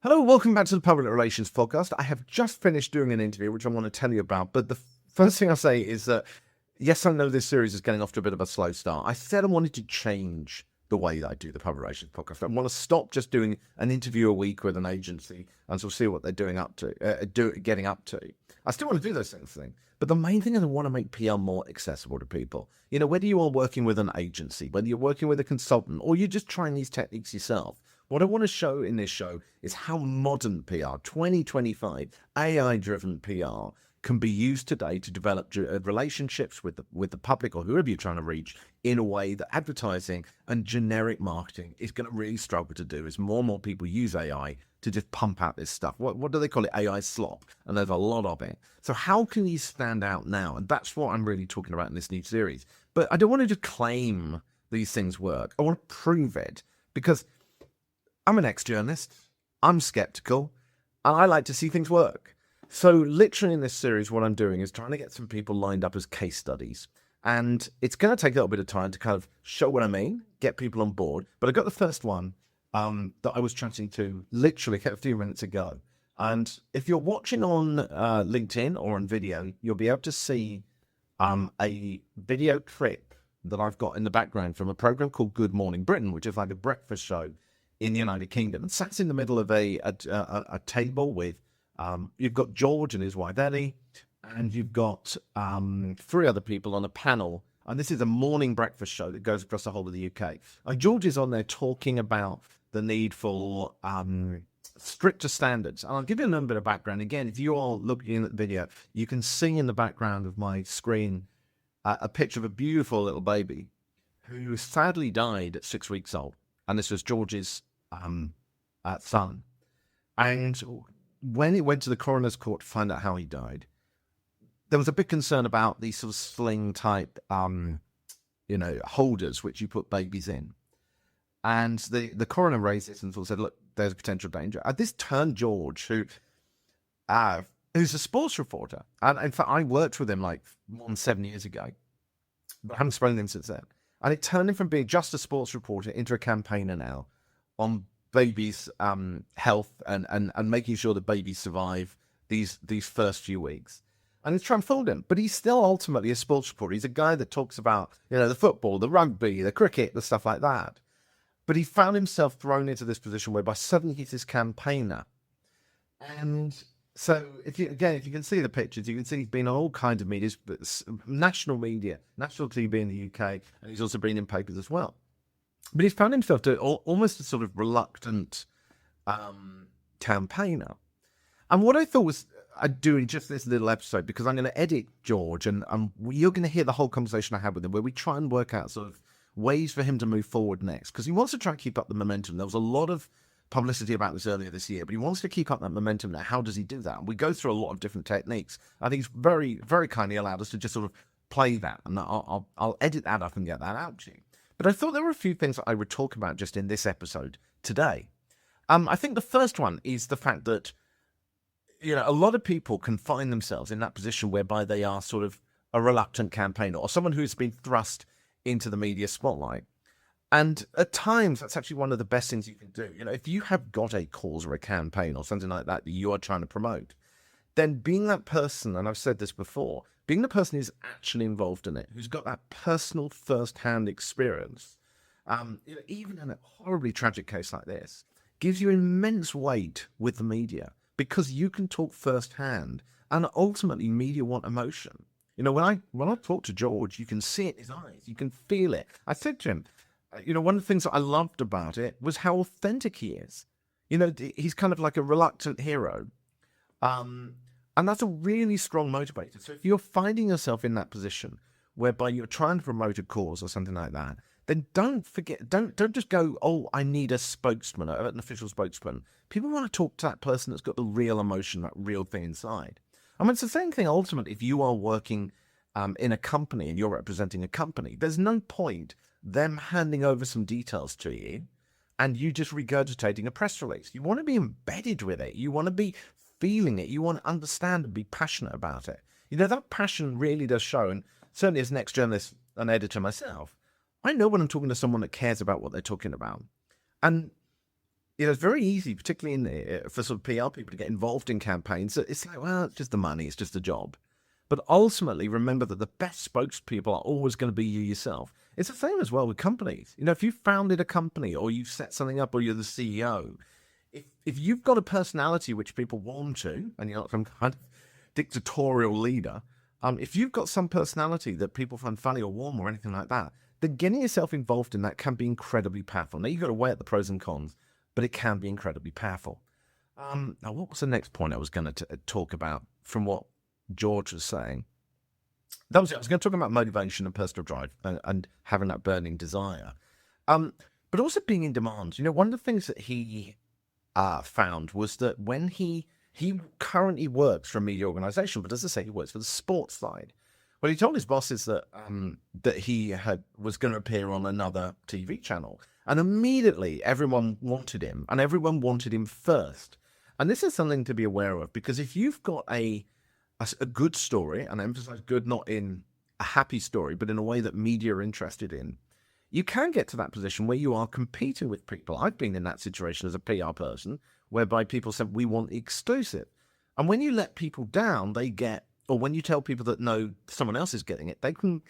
Hello, welcome back to the Public Relations Podcast. I have just finished doing an interview, which I want to tell you about. But the first thing I'll say is that, yes, I know this series is getting off to a bit of a slow start. I said I wanted to change the way that I do the Public Relations Podcast. I want to stop just doing an interview a week with an agency and sort of see what they're getting up to. I still want to do those things, but the main thing is I want to make PR more accessible to people. You know, whether you are working with an agency, whether you're working with a consultant, or you're just trying these techniques yourself, what I want to show in this show is how modern PR, 2025, AI-driven PR, can be used today to develop relationships with the public or whoever you're trying to reach in a way that advertising and generic marketing is going to really struggle to do as more and more people use AI to just pump out this stuff. What do they call it? AI slop. And there's a lot of it. So how can you stand out now? And that's what I'm really talking about in this new series. But I don't want to just claim these things work. I want to prove it, because I'm an ex-journalist, I'm skeptical, and I like to see things work. So literally in this series, what I'm doing is trying to get some people lined up as case studies. And it's going to take a little bit of time to kind of show what I mean, get people on board. But I got the first one that I was chatting to literally a few minutes ago. And if you're watching on LinkedIn or on video, you'll be able to see a video clip that I've got in the background from a program called Good Morning Britain, which is like a breakfast show in the United Kingdom, and sat in the middle of a table with, you've got George and his wife Ellie, and you've got three other people on a panel. And this is a morning breakfast show that goes across the whole of the UK. And George is on there talking about the need for stricter standards. And I'll give you a little bit of background. Again, if you are looking at the video, you can see in the background of my screen a picture of a beautiful little baby who sadly died at 6 weeks old. And this was George's son. And when it went to the coroner's court to find out how he died, there was a big concern about these sort of sling type, holders which you put babies in. And the coroner raised it and sort of said, look, there's a potential danger. This turned George, who's a sports reporter. And in fact, I worked with him like more than 7 years ago, but I haven't spoken to him since then. And it turned him from being just a sports reporter into a campaigner now on babies' health and making sure that babies survive these first few weeks. And it's transformed him. But he's still ultimately a sports reporter. He's a guy that talks about, the football, the rugby, the cricket, the stuff like that. But he found himself thrown into this position whereby suddenly he's this campaigner. And so, if you can see the pictures, you can see he's been on all kinds of media, national media, national TV in the UK, and he's also been in papers as well. But he's found himself to almost a sort of reluctant campaigner. And what I thought was I'd do in just this little episode, because I'm going to edit George, and you're going to hear the whole conversation I had with him, where we try and work out sort of ways for him to move forward next, because he wants to try and keep up the momentum. There was a lot of publicity about this earlier this year, but he wants to keep up that momentum now. How does he do that? And we go through a lot of different techniques. I think he's very, very kindly allowed us to just sort of play that, and I'll edit that up and get that out to you. But I thought there were a few things that I would talk about just in this episode today. I think the first one is the fact that, a lot of people can find themselves in that position whereby they are sort of a reluctant campaigner or someone who's been thrust into the media spotlight. And at times, that's actually one of the best things you can do. If you have got a cause or a campaign or something like that you are trying to promote, then being that person, and I've said this before, being the person who's actually involved in it, who's got that personal first-hand experience, even in a horribly tragic case like this, gives you immense weight with the media, because you can talk firsthand, and ultimately media want emotion. When I talk to George, you can see it in his eyes, you can feel it. I said to him, one of the things that I loved about it was how authentic he is. He's kind of like a reluctant hero. And that's a really strong motivator. So if you're finding yourself in that position whereby you're trying to promote a cause or something like that, then don't just go, oh, I need a spokesman, an official spokesman. People want to talk to that person that's got the real emotion, that real thing inside. I mean, it's the same thing ultimately if you are working in a company and you're representing a company. There's no point them handing over some details to you and you just regurgitating a press release. You want to be embedded with it. You want to be feeling it. You want to understand and be passionate about it. That passion really does show. And certainly as an ex-journalist and editor myself, I know when I'm talking to someone that cares about what they're talking about. And It's very easy, particularly for sort of PR people, to get involved in campaigns. It's like, well, it's just the money, it's just a job. But ultimately, remember that the best spokespeople are always going to be you yourself. It's the same as well with companies. If you founded a company or you set something up or you're the CEO, if you've got a personality which people warm to, and you're not some kind of dictatorial leader, if you've got some personality that people find funny or warm or anything like that, then getting yourself involved in that can be incredibly powerful. Now, you've got to weigh up the pros and cons, but it can be incredibly powerful. Now, what was the next point I was going to talk about from what George was saying? That was it. I was going to talk about motivation and personal drive and having that burning desire. But also being in demand. One of the things that he found was that when he currently works for a media organization, but as I say, he works for the sports side. Well, he told his bosses that he was going to appear on another TV channel, and immediately everyone wanted him, and everyone wanted him first. And this is something to be aware of, because if you've got a good story, and I emphasize good not in a happy story, but in a way that media are interested in, you can get to that position where you are competing with people. I've been in that situation as a PR person, whereby people said, we want exclusive. And when you let people down, or when you tell people that no, someone else is getting it, they can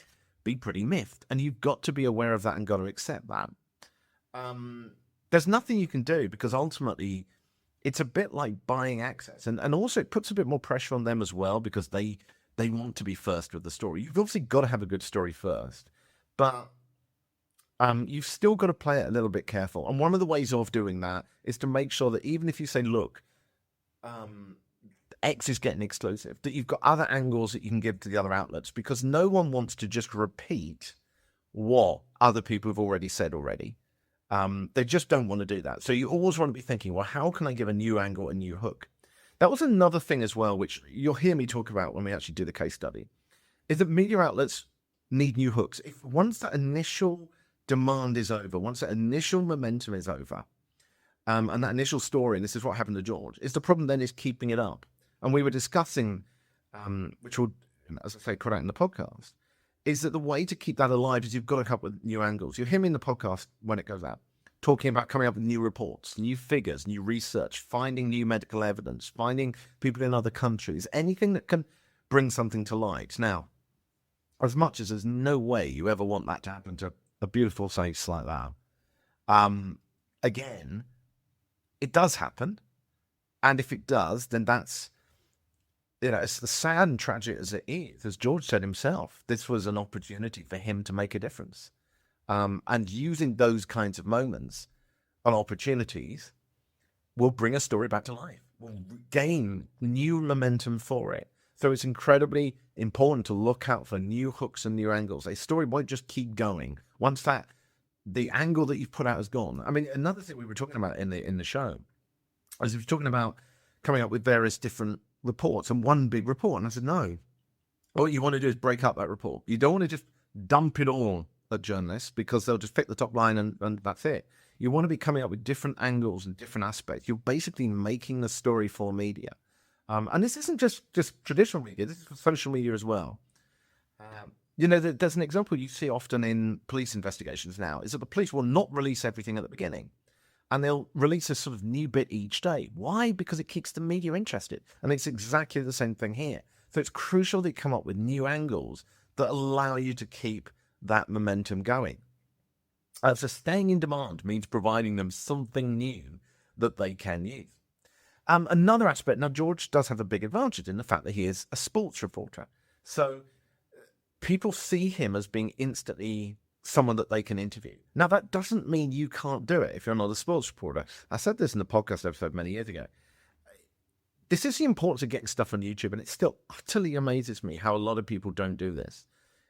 be pretty miffed. And you've got to be aware of that and got to accept that. There's nothing you can do, because ultimately it's a bit like buying access. And also it puts a bit more pressure on them as well, because they want to be first with the story. You've obviously got to have a good story first, but you've still got to play it a little bit careful. And one of the ways of doing that is to make sure that even if you say, look, X is getting exclusive, that you've got other angles that you can give to the other outlets, because no one wants to just repeat what other people have already said already. They just don't want to do that. So you always want to be thinking, well, how can I give a new angle, a new hook? That was another thing as well, which you'll hear me talk about when we actually do the case study, is that media outlets need new hooks. Once that initial demand is over, once that initial momentum is over, and that initial story, and this is what happened to George, is the problem then is keeping it up. And we were discussing, which will, as I say, put out in the podcast, is that the way to keep that alive is you've got to come up with new angles. You'll hear me in the podcast when it goes out, talking about coming up with new reports, new figures, new research, finding new medical evidence, finding people in other countries, anything that can bring something to light. Now, as much as there's no way you ever want that to happen to a beautiful face like that, again, it does happen. And if it does, then that's, it's the sad and tragic as it is. As George said himself, this was an opportunity for him to make a difference. And using those kinds of moments and opportunities will bring a story back to life, will gain new momentum for it. So it's incredibly important to look out for new hooks and new angles. A story won't just keep going once the angle that you've put out is gone. I mean, another thing we were talking about in the show is we were talking about coming up with various different reports and one big report. And I said, no, what you want to do is break up that report. You don't want to just dump it all at journalists, because they'll just pick the top line and that's it. You want to be coming up with different angles and different aspects. You're basically making the story for media. And this isn't just traditional media, this is for social media as well. There's an example you see often in police investigations now, is that the police will not release everything at the beginning. And they'll release a sort of new bit each day. Why? Because it keeps the media interested. And it's exactly the same thing here. So it's crucial that you come up with new angles that allow you to keep that momentum going. So staying in demand means providing them something new that they can use. Another aspect, now George does have a big advantage in the fact that he is a sports reporter. So people see him as being instantly someone that they can interview. Now, that doesn't mean you can't do it if you're not a sports reporter. I said this in the podcast episode many years ago. This is the importance of getting stuff on YouTube, and it still utterly amazes me how a lot of people don't do this.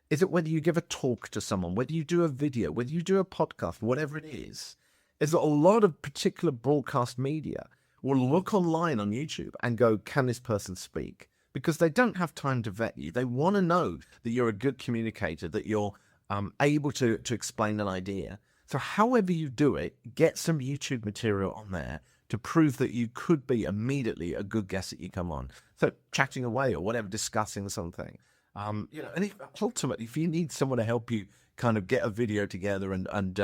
Is it whether you give a talk to someone, whether you do a video, whether you do a podcast, whatever it is that a lot of particular broadcast media will look online on YouTube and go, can this person speak? Because they don't have time to vet you. They want to know that you're a good communicator, that you're able to explain an idea. So however you do it, get some YouTube material on there to prove that you could be immediately a good guest that you come on. So chatting away or whatever, discussing something. And ultimately, if you need someone to help you kind of get a video together and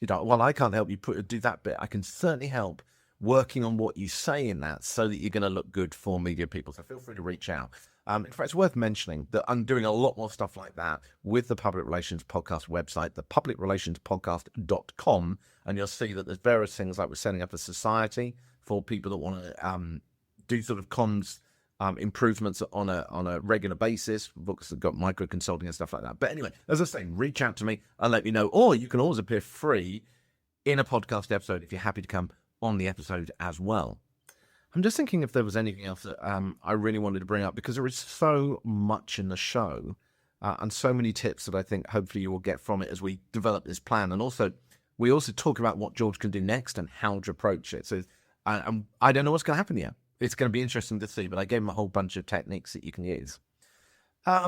You know, well, I can't help you do that bit. I can certainly help working on what you say in that so that you're going to look good for media people. So feel free to reach out. In fact, it's worth mentioning that I'm doing a lot more stuff like that with the Public Relations Podcast website, the publicrelationspodcast.com. And you'll see that there's various things like we're setting up a society for people that want to do sort of comms improvements on a regular basis. Books that got micro consulting and stuff like that. But anyway, as I say, reach out to me and let me know. Or you can always appear free in a podcast episode if you're happy to come on the episode as well. I'm just thinking if there was anything else that I really wanted to bring up, because there is so much in the show and so many tips that I think hopefully you will get from it as we develop this plan. And also, we also talk about what George can do next and how to approach it. So I don't know what's going to happen yet. It's going to be interesting to see, but I gave him a whole bunch of techniques that you can use. I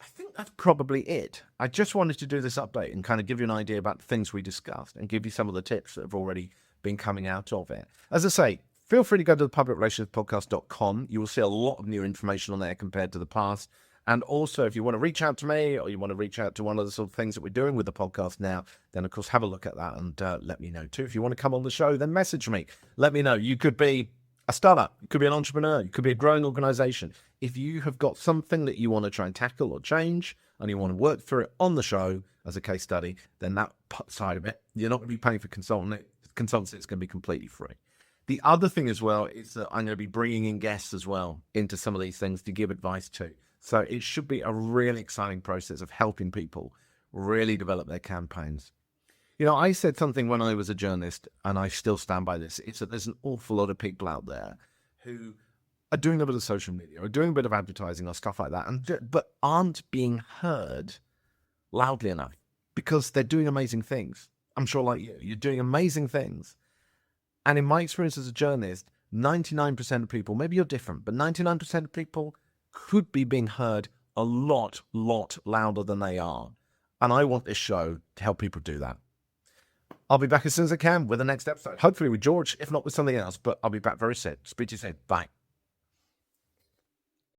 think that's probably it. I just wanted to do this update and kind of give you an idea about the things we discussed and give you some of the tips that have already been coming out of it. As I say, feel free to go to the publicrelationspodcast.com. You will see a lot of new information on there compared to the past. And also, if you want to reach out to me or you want to reach out to one of the sort of things that we're doing with the podcast now, then, of course, have a look at that and let me know, too. If you want to come on the show, then message me. Let me know. You could be a startup. You could be an entrepreneur. You could be a growing organization. If you have got something that you want to try and tackle or change and you want to work through it on the show as a case study, then that side of it, you're not going to be paying for consultancy. It's going to be completely free. The other thing as well is that I'm going to be bringing in guests as well into some of these things to give advice to. So it should be a really exciting process of helping people really develop their campaigns. You know, I said something when I was a journalist, and I still stand by this. It's that there's an awful lot of people out there who are doing a bit of social media or doing a bit of advertising or stuff like that, but aren't being heard loudly enough because they're doing amazing things. I'm sure like you're doing amazing things. And in my experience as a journalist, 99% of people, maybe you're different, but 99% of people could be being heard a lot louder than they are. And I want this show to help people do that. I'll be back as soon as I can with the next episode. Hopefully with George, if not with something else, but I'll be back very soon. Speak to you soon. Bye.